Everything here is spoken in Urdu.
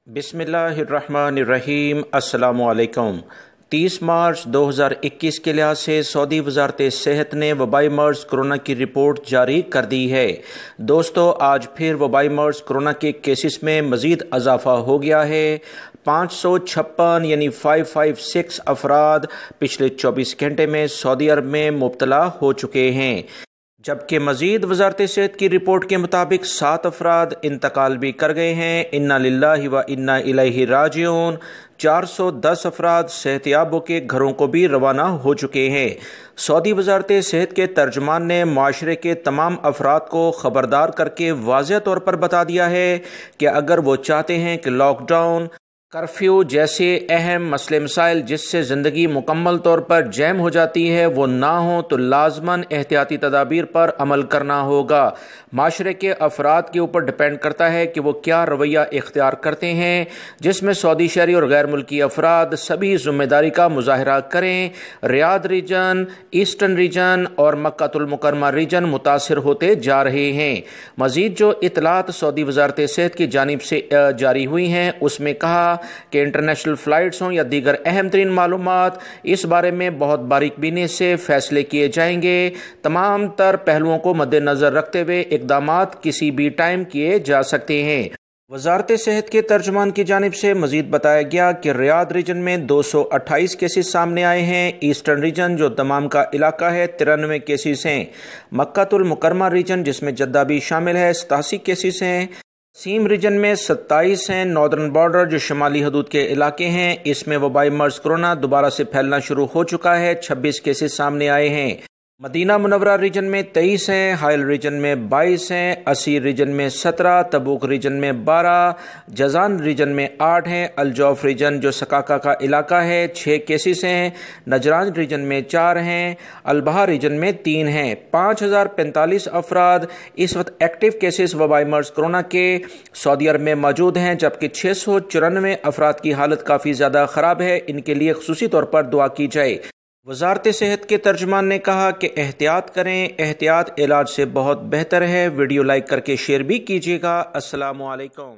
بسم اللہ الرحمن الرحیم۔ السلام علیکم۔ 30 مارچ 2021 کے لحاظ سے سعودی وزارت صحت نے وبائی مرض کرونا کی رپورٹ جاری کر دی ہے۔ دوستو، آج پھر وبائی مرض کرونا کے کیسز میں مزید اضافہ ہو گیا ہے۔ 556 یعنی 556 افراد پچھلے 24 گھنٹے میں سعودی عرب میں مبتلا ہو چکے ہیں، جبکہ مزید وزارت صحت کی رپورٹ کے مطابق 7 افراد انتقال بھی کر گئے ہیں۔ انا للہ و انا الیہ راجعون۔ 410 افراد صحت یاب ہو کے گھروں کو بھی روانہ ہو چکے ہیں۔ سعودی وزارت صحت کے ترجمان نے معاشرے کے تمام افراد کو خبردار کر کے واضح طور پر بتا دیا ہے کہ اگر وہ چاہتے ہیں کہ لاک ڈاؤن، کرفیو جیسے اہم مسئلے مسائل جس سے زندگی مکمل طور پر جیم ہو جاتی ہے وہ نہ ہوں، تو لازماً احتیاطی تدابیر پر عمل کرنا ہوگا۔ معاشرے کے افراد کے اوپر ڈپینڈ کرتا ہے کہ وہ کیا رویہ اختیار کرتے ہیں، جس میں سعودی شہری اور غیر ملکی افراد سبھی ذمہ داری کا مظاہرہ کریں۔ ریاض ریجن، ایسٹرن ریجن اور مکہ المکرمہ ریجن متاثر ہوتے جا رہے ہیں۔ مزید جو اطلاعات سعودی وزارت صحت کی جانب سے جاری ہوئی ہیں اس میں کہا کہ انٹرنیشنل فلائٹس ہوں یا دیگر اہم ترین معلومات، اس بارے میں بہت باریک بینی سے فیصلے کیے جائیں گے۔ تمام تر پہلوؤں کو مد نظر رکھتے ہوئے اقدامات کسی بھی ٹائم کیے جا سکتے ہیں۔ وزارت صحت کے ترجمان کی جانب سے مزید بتایا گیا کہ ریاض ریجن میں 228 کیسز سامنے آئے ہیں۔ ایسٹرن ریجن جو دمام کا علاقہ ہے 93 کیسز ہیں۔ مکہ المکرمہ ریجن جس میں جدہ بھی شامل ہے 87 کیسز ہیں۔ سیم ریجن میں 27 ہیں۔ ناردرن بارڈر جو شمالی حدود کے علاقے ہیں اس میں وبائی مرض کرونا دوبارہ سے پھیلنا شروع ہو چکا ہے، 26 کیسز سامنے آئے ہیں۔ مدینہ منورہ ریجن میں 23 ہیں، حائل ریجن میں 22 ہیں، اسیر ریجن میں 17، تبوک ریجن میں 12، جازان ریجن میں 8 ہیں، الجوف ریجن جو سکاکا کا علاقہ ہے 6 کیسز ہیں، نجران ریجن میں 4 ہیں، البہا ریجن میں 3 ہیں۔ 5045 افراد اس وقت ایکٹیو کیسز وبائی مرض کرونا کے سعودی عرب میں موجود ہیں، جبکہ 694 افراد کی حالت کافی زیادہ خراب ہے۔ ان کے لیے خصوصی طور پر دعا کی جائے۔ وزارت صحت کے ترجمان نے کہا کہ احتیاط کریں، احتیاط علاج سے بہت بہتر ہے۔ ویڈیو لائک کر کے شیئر بھی کیجیے گا۔ السلام علیکم۔